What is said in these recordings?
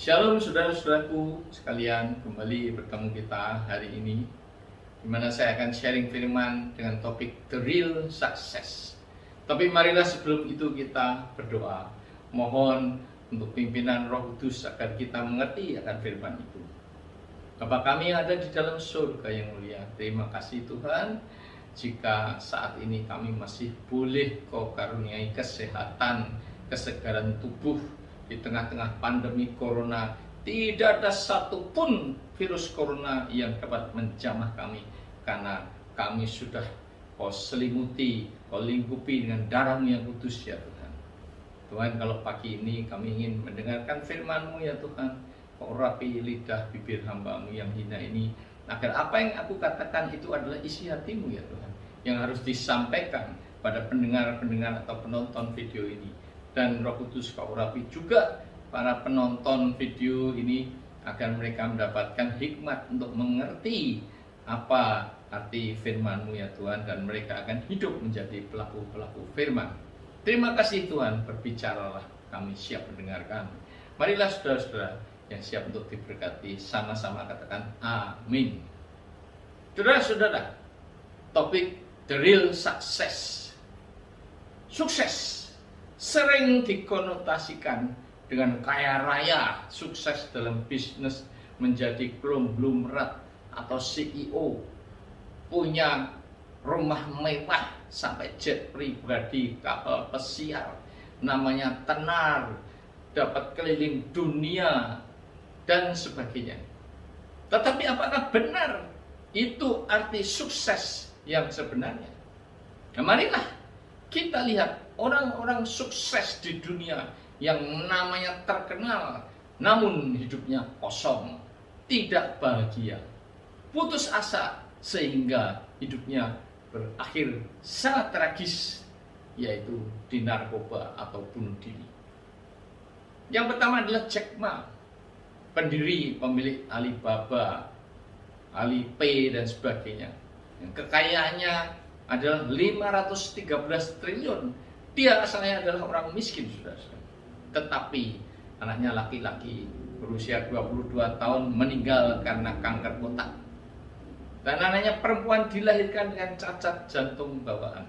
Shalom saudara-saudaraku sekalian, kembali bertemu kita hari ini, di mana saya akan sharing firman dengan topik The Real Success. Tapi marilah sebelum itu kita berdoa, mohon untuk pimpinan Roh Kudus agar kita mengerti akan firman itu. Bapa kami yang ada di dalam surga yang mulia, terima kasih Tuhan, jika saat ini kami masih boleh Kau karuniai kesehatan, kesegaran tubuh di tengah-tengah pandemi corona. Tidak ada satupun virus corona yang dapat menjamah kami, karena kami sudah Kau selimuti, Kau lingkupi dengan darah-Mu yang kudus ya Tuhan. Tuhan, kalau pagi ini kami ingin mendengarkan firman-Mu ya Tuhan, Kau rapi lidah bibir hamba-Mu yang hina ini, agar apa yang aku katakan itu adalah isi hati-Mu ya Tuhan, yang harus disampaikan pada pendengar-pendengar atau penonton video ini. Dan Roh Kudus Kau urapi juga para penonton video ini, agar mereka mendapatkan hikmat untuk mengerti apa arti firman-Mu ya Tuhan, dan mereka akan hidup menjadi pelaku-pelaku firman. Terima kasih Tuhan, berbicaralah, kami siap mendengarkan. Marilah saudara-saudara yang siap untuk diberkati, sama-sama katakan amin. Saudara-saudara, topik The Real Success. Sukses sering dikonotasikan dengan kaya raya, sukses dalam bisnis, menjadi konglomerat atau CEO, punya rumah mewah sampai jet pribadi, kapal pesiar namanya tenar, dapat keliling dunia dan sebagainya. Tetapi apakah benar itu arti sukses yang sebenarnya? Nah, marilah kita lihat orang-orang sukses di dunia yang namanya terkenal, namun hidupnya kosong, tidak bahagia, putus asa, sehingga hidupnya berakhir sangat tragis, yaitu di narkoba atau bunuh diri. Yang pertama adalah Jack Ma, pendiri pemilik Alibaba, Alipay dan sebagainya. Yang kekayaannya adalah 513 triliun. Dia asalnya adalah orang miskin, saudara-saudara. Tetapi anaknya laki-laki berusia 22 tahun meninggal karena kanker otak. Dan anaknya perempuan dilahirkan dengan cacat jantung bawaan.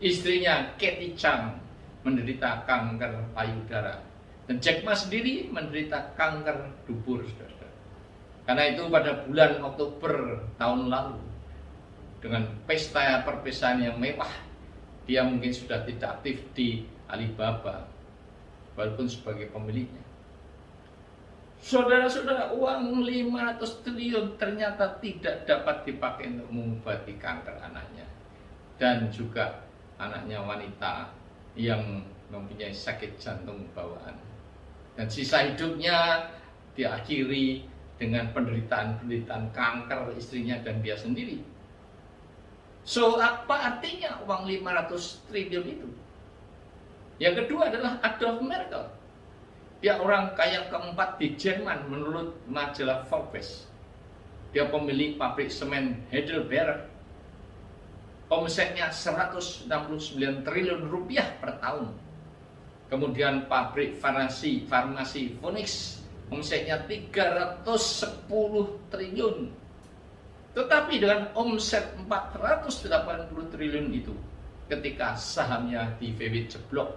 Istrinya Katie Chang menderita kanker payudara. Dan Jack Ma sendiri menderita kanker dubur, saudara-saudara. Karena itu pada bulan Oktober tahun lalu, dengan pesta perpisahan yang mewah, dia mungkin sudah tidak aktif di Alibaba, walaupun sebagai pemiliknya. Saudara-saudara, uang 500 triliun ternyata tidak dapat dipakai untuk mengobati kanker anaknya. Dan juga anaknya wanita yang mempunyai sakit jantung bawaan. Dan sisa hidupnya diakhiri dengan penderitaan kanker istrinya dan dia sendiri. So, apa artinya uang 500 triliun itu? Yang kedua adalah Adolf Merkel. Dia orang kaya keempat di Jerman menurut majalah Forbes. Dia pemilik pabrik semen Heidelberg. Omsetnya 169 triliun rupiah per tahun. Kemudian pabrik farmasi Phoenix, omsetnya 310 triliun. Tetapi dengan omset 480 triliun itu, ketika sahamnya di VW jeblok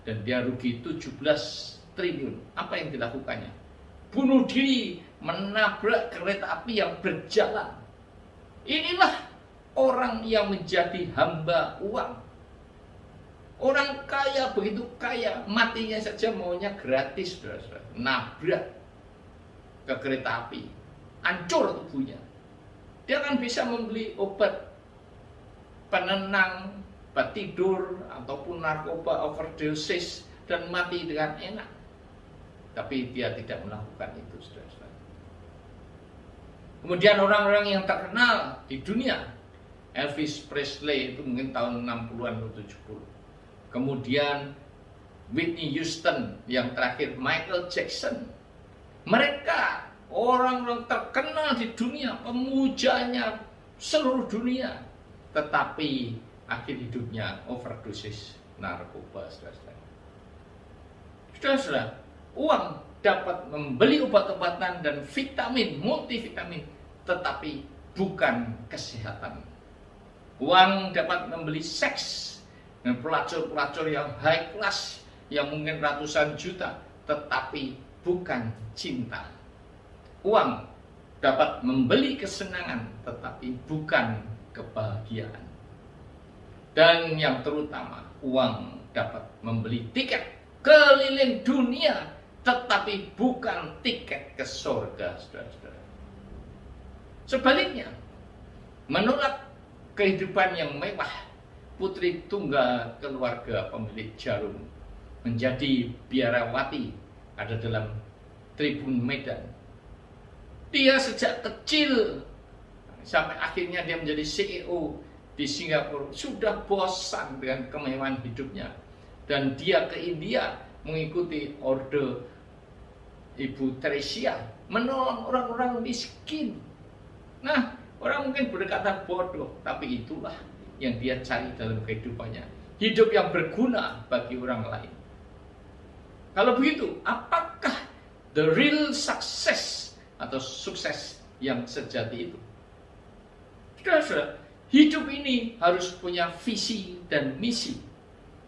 dan dia rugi 17 triliun, apa yang dilakukannya? Bunuh diri, menabrak kereta api yang berjalan. Inilah orang yang menjadi hamba uang. Orang kaya, begitu kaya, matinya saja maunya gratis, saudara-saudara. Nabrak ke kereta api, hancur tubuhnya. Dia kan bisa membeli obat penenang, obat tidur, ataupun narkoba overdosis dan mati dengan enak. Tapi dia tidak melakukan itu, saudara-saudara. Kemudian orang-orang yang terkenal di dunia, Elvis Presley itu mungkin tahun 60-an atau 70. Kemudian Whitney Houston, yang terakhir Michael Jackson. Mereka orang-orang terkenal di dunia, pemujanya seluruh dunia, tetapi akhir hidupnya overdosis narkoba, saudara-saudara. Saudara-saudara, uang dapat membeli obat-obatan dan vitamin, multivitamin, tetapi bukan kesehatan. Uang dapat membeli seks dan pelacur-pelacur yang high class, yang mungkin ratusan juta, tetapi bukan cinta. Uang dapat membeli kesenangan, tetapi bukan kebahagiaan. Dan yang terutama, uang dapat membeli tiket keliling dunia, tetapi bukan tiket ke surga, saudara-saudara. Sebaliknya, menolak kehidupan yang mewah, putri tunggal keluarga pemilik jarum menjadi biarawati ada dalam Tribun Medan. Dia sejak kecil sampai akhirnya dia menjadi CEO di Singapura sudah bosan dengan kemewahan hidupnya, dan dia ke India mengikuti orde Ibu Teresia, menolong orang-orang miskin. Nah, orang mungkin berkata bodoh, tapi itulah yang dia cari dalam kehidupannya, hidup yang berguna bagi orang lain. Kalau begitu, apakah the real success atau sukses yang sejati itu? Saudara-saudara, hidup ini harus punya visi dan misi.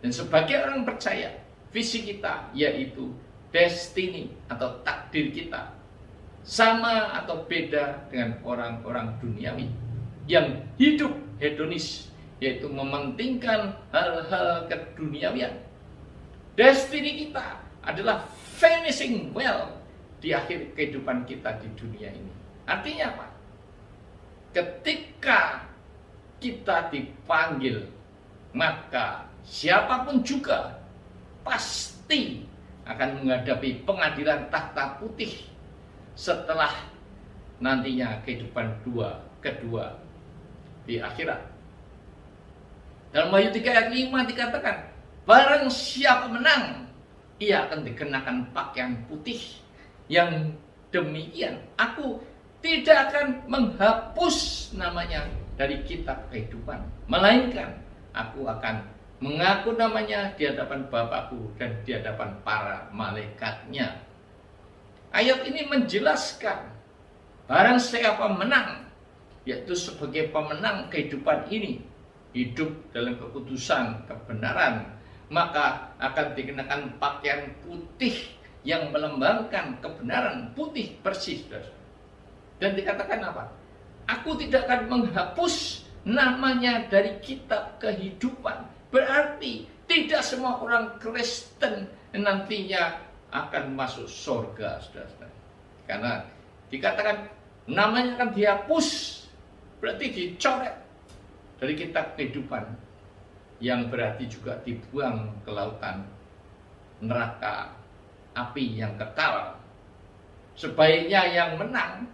Dan sebagai orang percaya, visi kita yaitu destiny atau takdir kita sama atau beda dengan orang-orang duniawi yang hidup hedonis, yaitu mementingkan hal-hal keduniawian. Destiny kita adalah finishing well di akhir kehidupan kita di dunia ini. Artinya apa? Ketika kita dipanggil, maka siapapun juga pasti akan menghadapi pengadilan tahta putih setelah nantinya kehidupan kedua di akhirat. Dalam Wahyu 3 ayat 5 dikatakan, barang siapa menang, ia akan dikenakan pakaian putih. Yang demikian, aku tidak akan menghapus namanya dari kitab kehidupan, melainkan aku akan mengaku namanya di hadapan Bapakku dan di hadapan para malaikatnya. Ayat ini menjelaskan, barang siapa menang, yaitu sebagai pemenang kehidupan ini, hidup dalam kekudusan, kebenaran, maka akan dikenakan pakaian putih yang melambangkan kebenaran, putih bersih. Dan dikatakan apa? Aku tidak akan menghapus namanya dari kitab kehidupan. Berarti tidak semua orang Kristen nantinya akan masuk surga, saudara-saudara. Karena dikatakan namanya akan dihapus, berarti dicoret dari kitab kehidupan, yang berarti juga dibuang ke lautan neraka api yang kekal. Sebaiknya yang menang,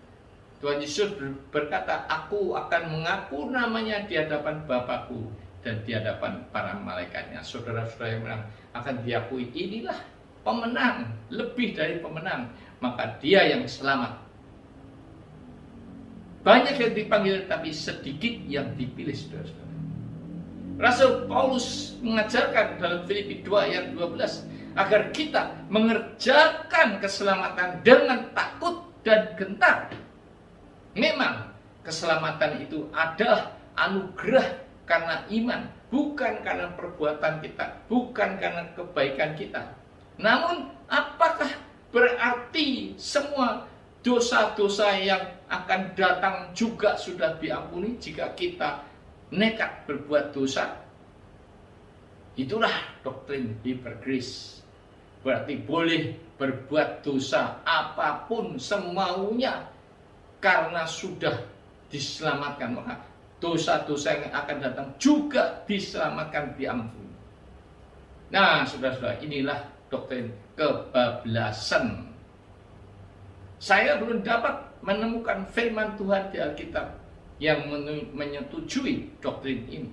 Tuhan Yesus berkata, aku akan mengaku namanya di hadapan Bapakku dan di hadapan para malaikatnya. Saudara-saudara yang menang akan diakui, inilah pemenang, lebih dari pemenang, maka dia yang selamat. Banyak yang dipanggil, tapi sedikit yang dipilih, saudara-saudara. Rasul Paulus mengajarkan dalam Filipi 2 ayat 12 agar kita mengerjakan keselamatan dengan takut dan gentar. Memang keselamatan itu adalah anugerah karena iman, bukan karena perbuatan kita, bukan karena kebaikan kita. Namun apakah berarti semua dosa-dosa yang akan datang juga sudah diampuni jika kita nekat berbuat dosa? Itulah doktrin Hyper Grace. Berarti boleh berbuat dosa apapun semaunya karena sudah diselamatkan, maka dosa-dosa yang akan datang juga diselamatkan, diampuni. Nah, saudara-saudara, inilah doktrin kebablasan. Saya belum dapat menemukan firman Tuhan di Alkitab yang menyetujui doktrin ini.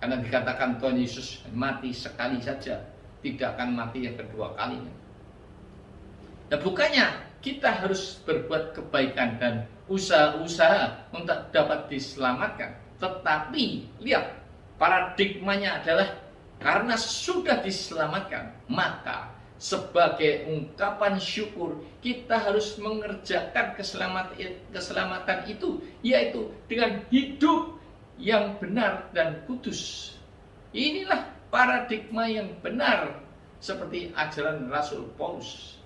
Karena dikatakan Tuhan Yesus mati sekali saja, tidak akan mati yang kedua kalinya. Dan bukannya kita harus berbuat kebaikan dan usaha-usaha untuk dapat diselamatkan. Tetapi lihat, paradigmanya adalah karena sudah diselamatkan, maka sebagai ungkapan syukur, kita harus mengerjakan keselamatan itu, yaitu dengan hidup yang benar dan kudus. Inilah paradigma yang benar seperti ajaran Rasul Paulus.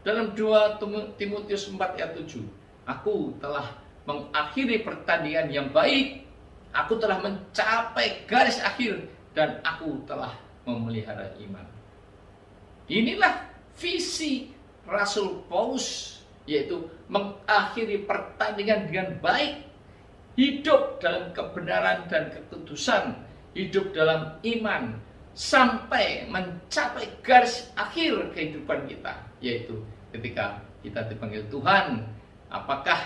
Dalam 2 Timotius 4 ayat 7, aku telah mengakhiri pertandingan yang baik, aku telah mencapai garis akhir, dan aku telah memelihara iman. Inilah visi Rasul Paulus, yaitu mengakhiri pertandingan dengan baik, hidup dalam kebenaran dan kekudusan, hidup dalam iman, sampai mencapai garis akhir kehidupan kita, yaitu ketika kita dipanggil Tuhan. Apakah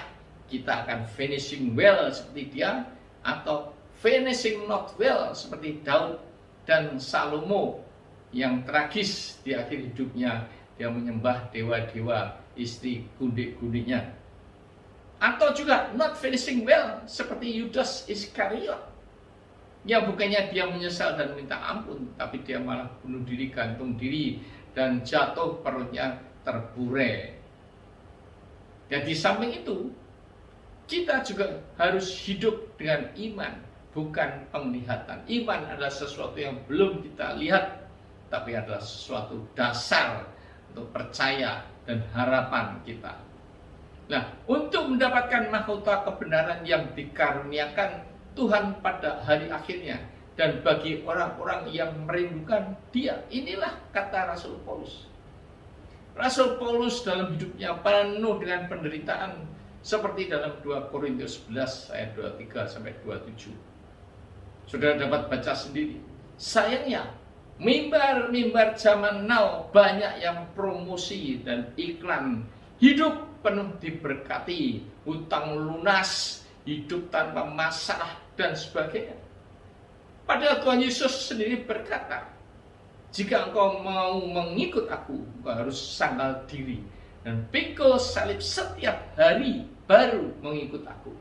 kita akan finishing well seperti dia, atau finishing not well seperti Daud dan Salomo yang tragis di akhir hidupnya, dia menyembah dewa-dewa istri gundik-gundiknya, atau juga not finishing well seperti Yudas Iskariot yang bukannya dia menyesal dan minta ampun, tapi dia malah bunuh diri, gantung diri, dan jatuh perutnya terburai. Dan di samping itu, kita juga harus hidup dengan iman, bukan penglihatan. Iman adalah sesuatu yang belum kita lihat, tapi adalah sesuatu dasar untuk percaya dan harapan kita. Nah, untuk mendapatkan mahkota kebenaran yang dikaruniakan Tuhan pada hari akhirnya, dan bagi orang-orang yang merindukan Dia, inilah kata Rasul Paulus. Rasul Paulus dalam hidupnya penuh dengan penderitaan, seperti dalam 2 Korintus 11 ayat 23 sampai 27. Saudara dapat baca sendiri. Sayangnya, mimbar-mimbar zaman now banyak yang promosi dan iklan hidup penuh diberkati, hutang lunas, hidup tanpa masalah, dan sebagainya. Padahal Tuhan Yesus sendiri berkata, jika engkau mau mengikut aku, engkau harus sangkal diri dan pikul salib setiap hari, baru mengikut aku.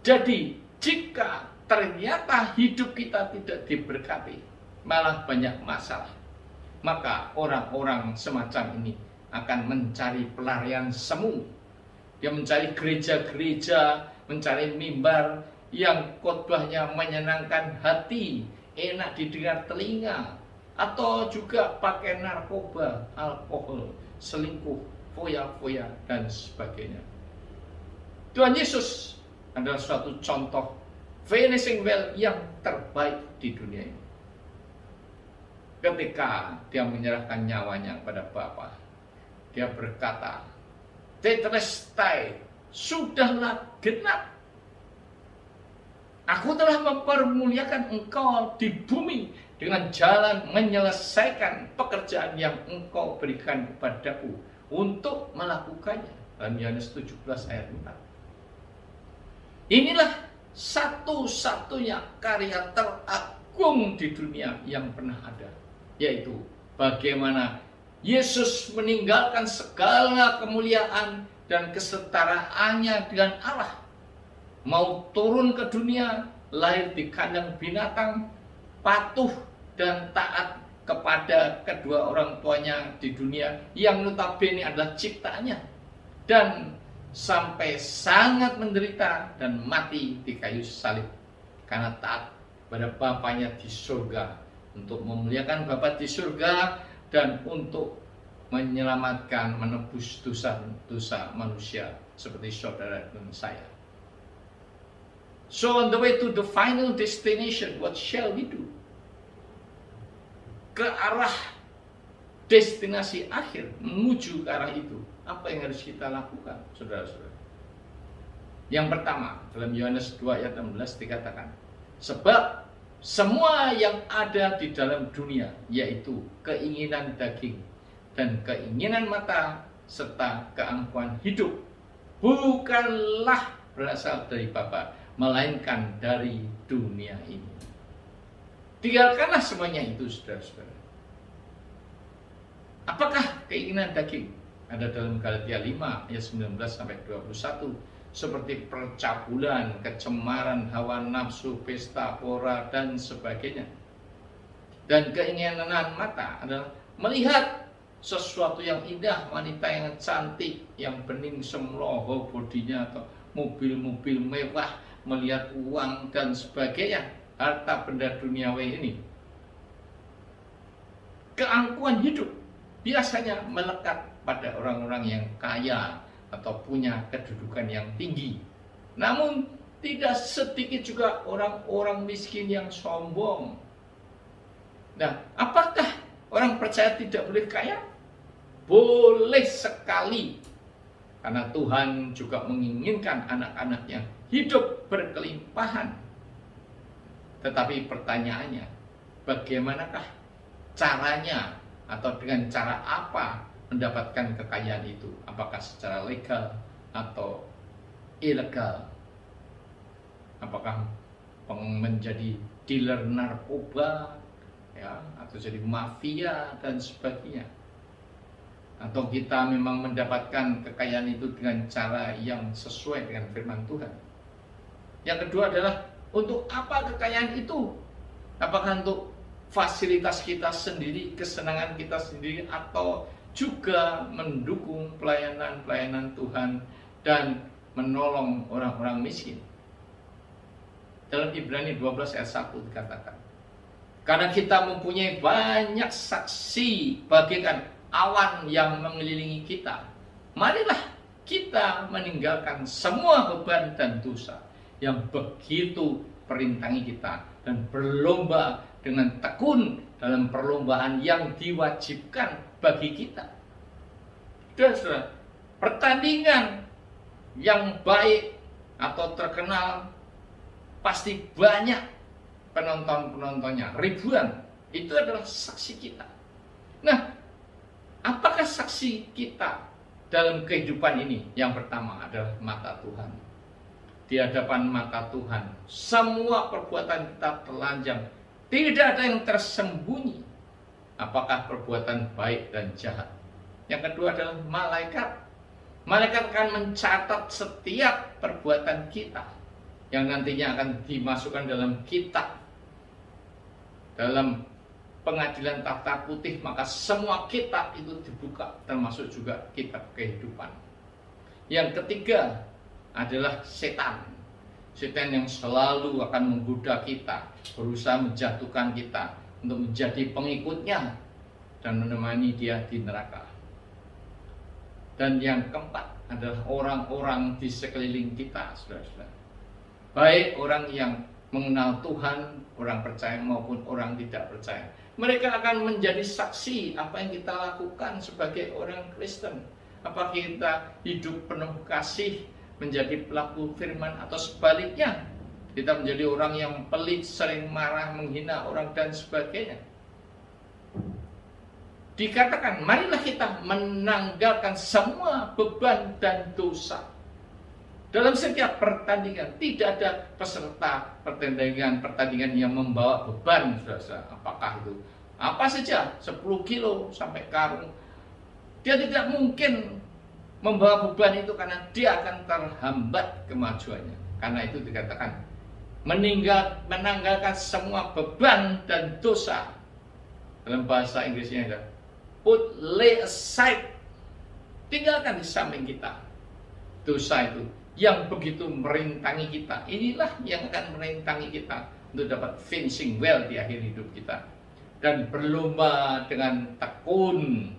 Jadi, jika ternyata hidup kita tidak diberkati, malah banyak masalah, maka orang-orang semacam ini akan mencari pelarian semu. Dia mencari gereja-gereja, mencari mimbar yang khotbahnya menyenangkan hati, enak didengar telinga, atau juga pakai narkoba, alkohol, selingkuh, foya-foya, dan sebagainya. Tuhan Yesus adalah suatu contoh finishing well yang terbaik di dunia ini. Ketika dia menyerahkan nyawanya pada Bapa, dia berkata, Tetelestai, sudahlah genap. Aku telah mempermuliakan engkau di bumi dengan jalan menyelesaikan pekerjaan yang engkau berikan kepadaku untuk melakukannya. Dalam Yohanes 17 ayat 4. Inilah satu-satunya karya teragung di dunia yang pernah ada, yaitu bagaimana Yesus meninggalkan segala kemuliaan dan kesetaraannya dengan Allah, mau turun ke dunia, lahir di kandang binatang, patuh dan taat kepada kedua orang tuanya di dunia yang notabene adalah ciptaannya, dan sampai sangat menderita dan mati di kayu salib karena taat pada Bapanya di surga, untuk memuliakan Bapa di surga dan untuk menyelamatkan, menebus dosa-dosa manusia seperti saudara dan saya. So on the way to the final destination, what shall we do? Ke arah destinasi akhir, menuju ke arah itu, apa yang harus kita lakukan, saudara-saudara? Yang pertama, dalam Yohanes 2 ayat 16 dikatakan, sebab semua yang ada di dalam dunia, yaitu keinginan daging dan keinginan mata serta keangkuhan hidup, bukanlah berasal dari Bapa, melainkan dari dunia ini. Tinggalkanlah semuanya itu, saudara-saudara. Apakah keinginan daging? Ada dalam Galatia 5 ayat 19 sampai 21, seperti percabulan, kecemaran, hawa nafsu, pesta pora, dan sebagainya. Dan keinginan mata adalah melihat sesuatu yang indah, wanita yang cantik, yang bening semloho bodinya, atau mobil-mobil mewah, melihat uang dan sebagainya, harta benda duniawi ini. Keangkuhan hidup biasanya melekat pada orang-orang yang kaya atau punya kedudukan yang tinggi. Namun tidak sedikit juga orang-orang miskin yang sombong. Nah, apakah orang percaya tidak boleh kaya? Boleh sekali. Karena Tuhan juga menginginkan anak-anaknya hidup berkelimpahan. Tetapi pertanyaannya, bagaimanakah caranya atau dengan cara apa mendapatkan kekayaan itu? Apakah secara legal atau ilegal? Apakah menjadi dealer narkoba, ya, atau jadi mafia dan sebagainya? Atau kita memang mendapatkan kekayaan itu dengan cara yang sesuai dengan firman Tuhan? Yang kedua adalah, untuk apa kekayaan itu? Apakah untuk fasilitas kita sendiri, kesenangan kita sendiri, atau juga mendukung pelayanan-pelayanan Tuhan dan menolong orang-orang miskin? Dalam Ibrani 12 ayat 1 dikatakan, karena kita mempunyai banyak saksi bagaikan awan yang mengelilingi kita, marilah kita meninggalkan semua beban dan dosa yang begitu perintangi kita, dan berlomba dengan tekun dalam perlombaan yang diwajibkan bagi kita. Saudara, pertandingan yang baik atau terkenal pasti banyak penonton-penontonnya, ribuan. Itu adalah saksi kita. Nah, apakah saksi kita dalam kehidupan ini? Yang pertama adalah mata Tuhan. Di hadapan mata Tuhan, semua perbuatan kita telanjang. Tidak ada yang tersembunyi. Apakah perbuatan baik dan jahat? Yang kedua adalah malaikat. Malaikat akan mencatat setiap perbuatan kita, yang nantinya akan dimasukkan dalam kitab, dalam pengadilan tahta putih. Maka semua kitab itu dibuka, termasuk juga kitab kehidupan. Yang ketiga adalah setan. Setan yang selalu akan menggoda kita, berusaha menjatuhkan kita untuk menjadi pengikutnya dan menemani dia di neraka. Dan yang keempat adalah orang-orang di sekeliling kita, saudara-saudara. Baik orang yang mengenal Tuhan, orang percaya maupun orang tidak percaya. Mereka akan menjadi saksi apa yang kita lakukan sebagai orang Kristen. Apakah kita hidup penuh kasih, menjadi pelaku firman, atau sebaliknya kita menjadi orang yang pelit, sering marah, menghina orang dan sebagainya. Dikatakan, marilah kita menanggalkan semua beban dan dosa. Dalam setiap pertandingan tidak ada peserta pertandingan yang membawa beban, saudara. Apakah itu apa saja, 10 kilo sampai karung, dia tidak mungkin membawa beban itu, karena dia akan terhambat kemajuannya. Karena itu dikatakan menanggalkan semua beban dan dosa. Dalam bahasa Inggrisnya ada lay aside, tinggalkan di samping kita dosa itu yang begitu merintangi kita. Inilah yang akan merintangi kita untuk dapat finishing well di akhir hidup kita, dan berlomba dengan tekun.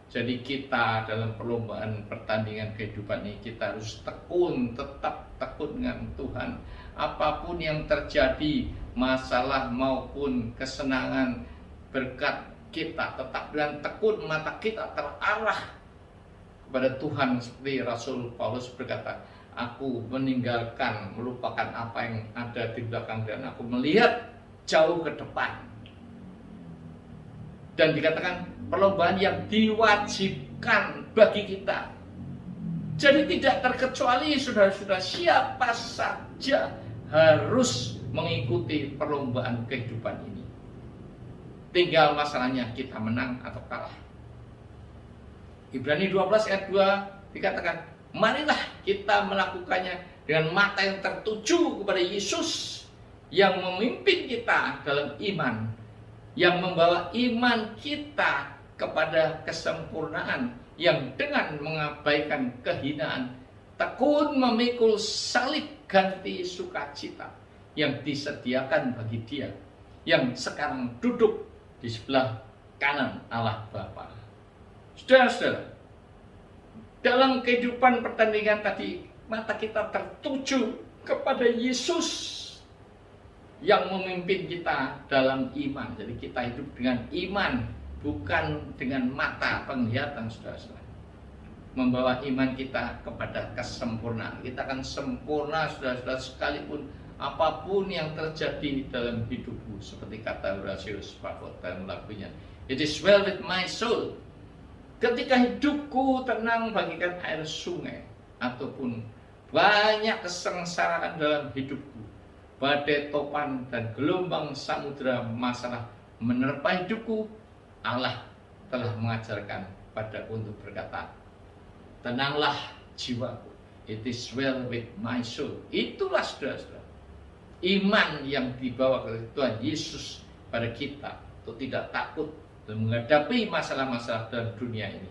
Jadi kita dalam perlombaan pertandingan kehidupan ini, kita harus tekun, tetap tekun dengan Tuhan. Apapun yang terjadi, masalah maupun kesenangan, berkat, kita tetap dengan tekun, mata kita terarah kepada Tuhan. Seperti Rasul Paulus berkata, aku meninggalkan, melupakan apa yang ada di belakang, dan aku melihat jauh ke depan. Dan dikatakan perlombaan yang diwajibkan bagi kita. Jadi tidak terkecuali, saudara-saudara, siapa saja harus mengikuti perlombaan kehidupan ini. Tinggal masalahnya kita menang atau kalah. Ibrani 12 ayat 2 dikatakan, marilah kita melakukannya dengan mata yang tertuju kepada Yesus yang memimpin kita dalam iman yang membawa iman kita kepada kesempurnaan, yang dengan mengabaikan kehinaan tekun memikul salib ganti sukacita yang disediakan bagi Dia yang sekarang duduk di sebelah kanan Allah Bapa. Saudara-saudara, dalam kehidupan pertandingan tadi, mata kita tertuju kepada Yesus yang memimpin kita dalam iman. Jadi kita hidup dengan iman, bukan dengan mata penglihatan, saudara-saudara. Membawa iman kita kepada kesempurnaan. Kita akan sempurna, saudara-saudara, sekalipun apapun yang terjadi dalam hidupmu. Seperti kata Horatius Spafford dalam lagunya, "It is well with my soul." Ketika hidupku tenang bagaikan air sungai, ataupun banyak kesengsaraan dalam hidupku, badai topan dan gelombang samudera masalah menerpa hidupku, Allah telah mengajarkan padaku untuk berkata, "Tenanglah jiwaku, it is well with my soul." Itulah, saudara-saudara, iman yang dibawa oleh Tuhan Yesus pada kita untuk tidak takut dan menghadapi masalah-masalah dalam dunia ini.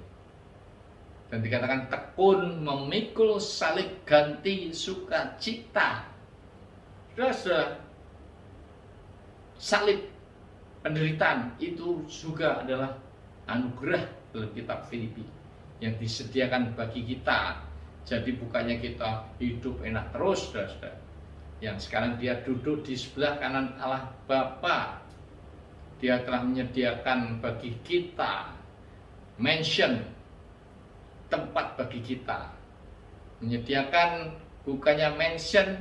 Dan dikatakan tekun memikul salib ganti sukacita. Saudara, salib penderitaan itu juga adalah anugerah dalam kitab Filipi yang disediakan bagi kita. Jadi bukannya kita hidup enak terus, saudara. Yang sekarang Dia duduk di sebelah kanan Allah Bapa. Dia telah menyediakan bagi kita mansion, tempat bagi kita. Menyediakan bukannya mansion,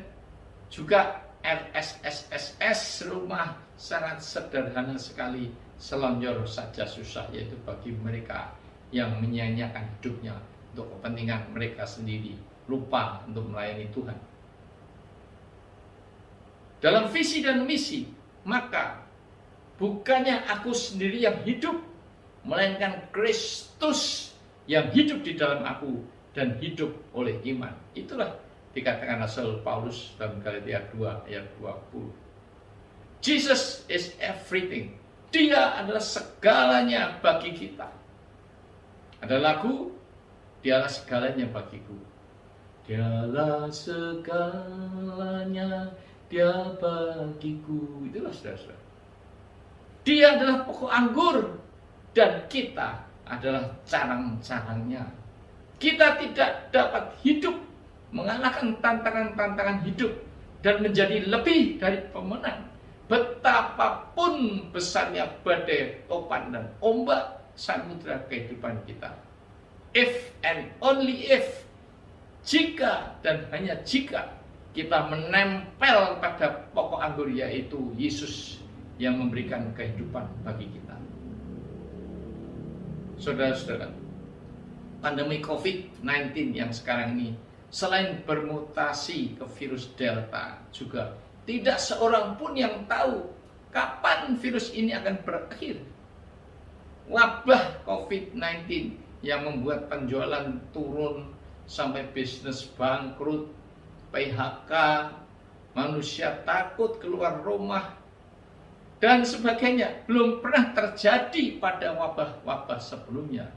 juga RSSSS, rumah sangat sederhana sekali, selonjor saja susah, yaitu bagi mereka yang menyia-nyiakan hidupnya untuk kepentingan mereka sendiri, lupa untuk melayani Tuhan. Dalam visi dan misi, maka bukannya aku sendiri yang hidup, melainkan Kristus yang hidup di dalam aku dan hidup oleh iman. Itulah dikatakan Rasul Paulus dalam Galatia 2 ayat 20. Jesus is everything. Dia adalah segalanya bagi kita. Ada lagu, Dialah segalanya bagiku. Dialah segalanya, Dia bagiku. Itulah, saudara-saudara. Dia adalah pokok anggur dan kita adalah carang-carangnya. Kita tidak dapat hidup mengalahkan tantangan-tantangan hidup dan menjadi lebih dari pemenang. Betapapun besarnya badai, topan, dan ombak samudera kehidupan kita. If and only if, jika dan hanya jika kita menempel pada pokok anggur, yaitu Yesus yang memberikan kehidupan bagi kita. Saudara-saudara, pandemi COVID-19 yang sekarang ini, selain bermutasi ke virus Delta, juga tidak seorang pun yang tahu kapan virus ini akan berakhir. Wabah COVID-19 yang membuat penjualan turun sampai bisnis bangkrut, PHK, manusia takut keluar rumah, dan sebagainya, belum pernah terjadi pada wabah-wabah sebelumnya.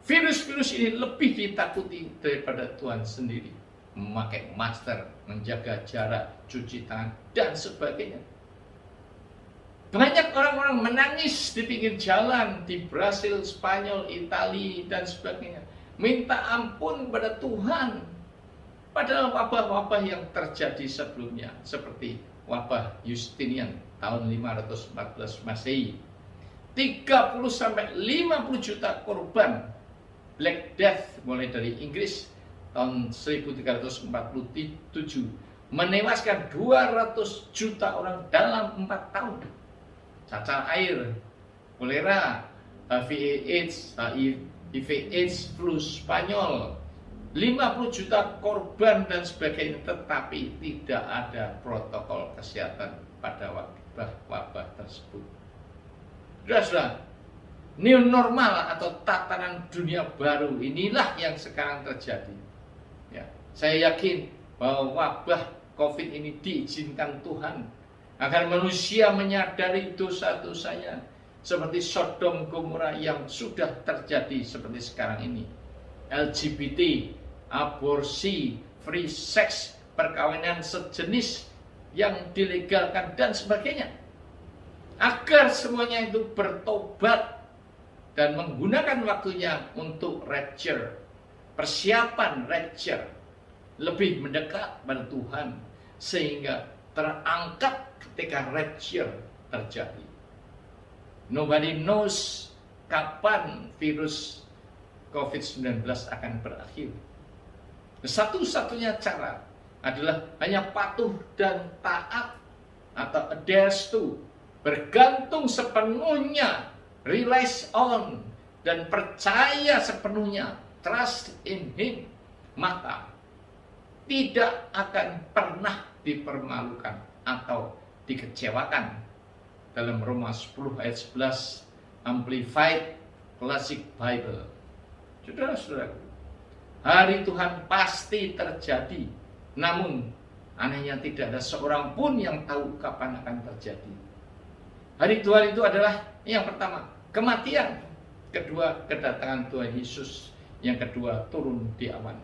Virus-virus ini lebih ditakuti daripada Tuhan sendiri. Memakai masker, menjaga jarak, cuci tangan, dan sebagainya. Banyak orang-orang menangis di pinggir jalan di Brasil, Spanyol, Italia, dan sebagainya. Minta ampun kepada Tuhan. Padahal wabah-wabah yang terjadi sebelumnya, seperti wabah Justinian tahun 514 Masehi, 30-50 juta korban Black Death mulai dari Inggris tahun 1347, menewaskan 200 juta orang dalam 4 tahun. Cacar air, kolera, HIV AIDS, flu Spanyol, 50 juta korban dan sebagainya, tetapi tidak ada protokol kesehatan pada wabah tersebut. Sudah, new normal atau tatanan dunia baru inilah yang sekarang terjadi. Ya, saya yakin bahwa wabah COVID ini diizinkan Tuhan agar manusia menyadari dosa-dosanya seperti Sodom Gomora yang sudah terjadi seperti sekarang ini. LGBT, aborsi, free sex, perkawinan sejenis yang dilegalkan dan sebagainya. Agar semuanya itu bertobat dan menggunakan waktunya untuk rapture, persiapan rapture, lebih mendekat pada Tuhan sehingga terangkat ketika rapture terjadi. Nobody knows kapan virus COVID-19 akan berakhir. Satu-satunya cara adalah hanya patuh dan taat atau adheres to, bergantung sepenuhnya, relies on, dan percaya sepenuhnya, trust in Him, maka tidak akan pernah dipermalukan atau dikecewakan. Dalam Roma 10 ayat 11 Amplified Classic Bible. Saudara-saudara, hari Tuhan pasti terjadi, namun anehnya tidak ada seorang pun yang tahu kapan akan terjadi. Hari Tuhan itu adalah yang pertama, kematian, kedua, kedatangan Tuhan Yesus, yang kedua, turun di awan.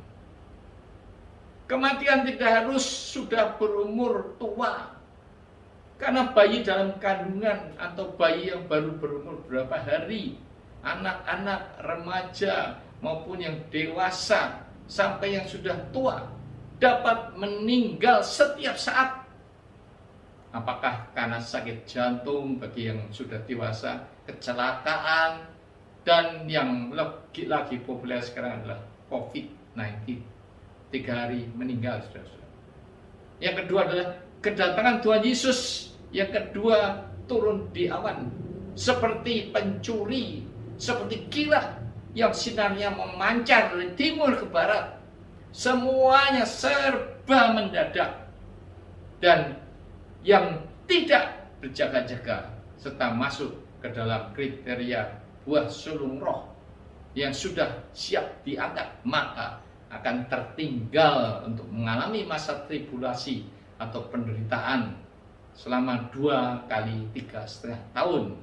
Kematian tidak harus sudah berumur tua, karena bayi dalam kandungan atau bayi yang baru berumur berapa hari, anak-anak, remaja maupun yang dewasa sampai yang sudah tua dapat meninggal setiap saat. Apakah karena sakit jantung bagi yang sudah dewasa, kecelakaan, dan yang lagi populer sekarang adalah COVID-19. 3 hari meninggal, saudara-saudara. Yang kedua adalah kedatangan Tuhan Yesus. Yang kedua, turun di awan seperti pencuri, seperti kilat yang sinarnya memancar dari timur ke barat. Semuanya serba mendadak, dan yang tidak berjaga-jaga serta masuk ke dalam kriteria buah sulung roh yang sudah siap diangkat, maka akan tertinggal untuk mengalami masa tribulasi atau penderitaan selama 2 kali 3,5 tahun.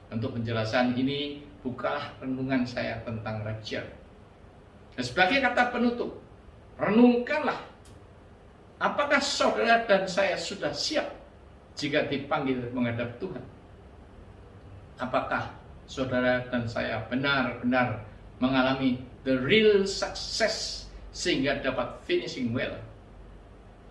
Untuk penjelasan ini, bukalah renungan saya tentang rapture. Dan sebagai kata penutup, renungkanlah, apakah saudara dan saya sudah siap jika dipanggil menghadap Tuhan? Apakah saudara dan saya benar-benar mengalami the real success sehingga dapat finishing well?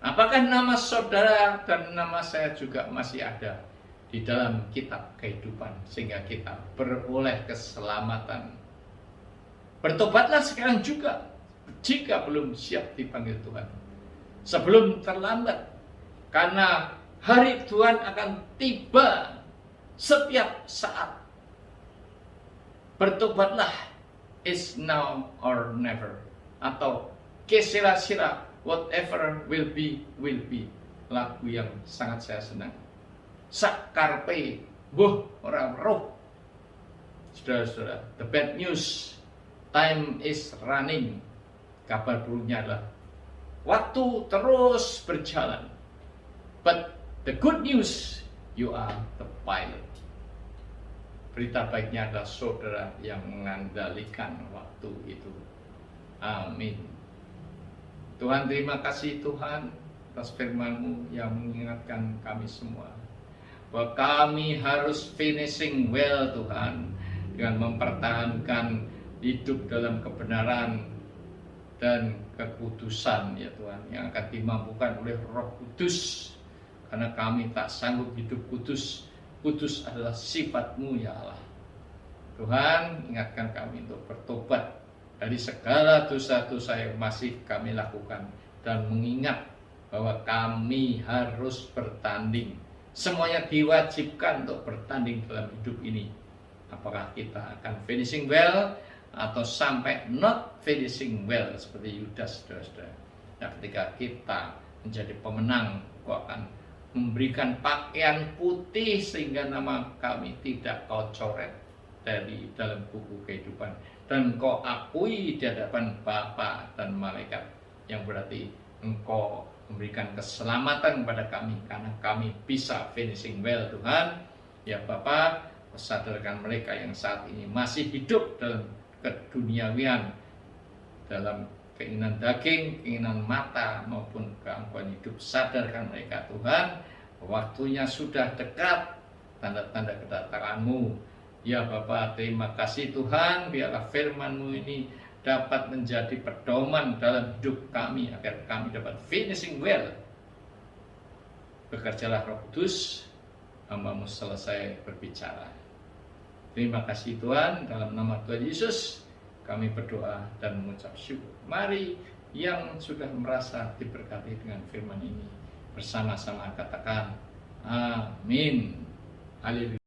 Apakah nama saudara dan nama saya juga masih ada di dalam kitab kehidupan sehingga kita beroleh keselamatan? Bertobatlah sekarang juga jika belum siap dipanggil Tuhan, sebelum terlambat, karena hari Tuhan akan tiba setiap saat. Bertobatlah, is now or never, atau que sera sera, whatever will be, lagu yang sangat saya senang. Sak karpe, buh orang roh. Saudara-saudara, the bad news, time is running. Kabar buruknya adalah waktu terus berjalan. But the good news, you are the pilot. Berita baiknya adalah saudara yang mengandalkan waktu itu. Amin. Tuhan, terima kasih Tuhan atas firman-Mu yang mengingatkan kami semua bahwa kami harus finishing well, Tuhan, dengan mempertahankan hidup dalam kebenaran dan kekudusan, ya Tuhan, yang akan dimampukan oleh Roh Kudus, karena kami tak sanggup hidup kudus. Kudus adalah sifat-Mu, ya Allah. Tuhan, ingatkan kami untuk bertobat dari segala dosa-dosa yang masih kami lakukan, dan mengingat bahwa kami harus bertanding. Semuanya diwajibkan untuk bertanding dalam hidup ini. Apakah kita akan finishing well atau sampai not finishing well seperti Yudas, saudara-saudara. Nah, ketika kita menjadi pemenang, Kau akan memberikan pakaian putih sehingga nama kami tidak Kau coret dari dalam buku kehidupan, dan Kau akui di hadapan Bapa dan malaikat, yang berarti Engkau memberikan keselamatan kepada kami, karena kami bisa finishing well Tuhan. Ya Bapa, sadarkan mereka yang saat ini masih hidup dalam keduniawian, dalam keinginan daging, keinginan mata maupun keangkuhan hidup. Sadarkan mereka Tuhan, waktunya sudah dekat, tanda-tanda kedatangan-Mu. Ya Bapa, terima kasih Tuhan, biarlah firman-Mu ini dapat menjadi pedoman dalam hidup kami, agar kami dapat finishing well. Bekerjalah Roh Kudus, hamba-Mu selesai berbicara. Terima kasih Tuhan, dalam nama Tuhan Yesus kami berdoa dan mengucap syukur. Mari yang sudah merasa diberkati dengan firman ini, bersama-sama katakan amin. Haleluya.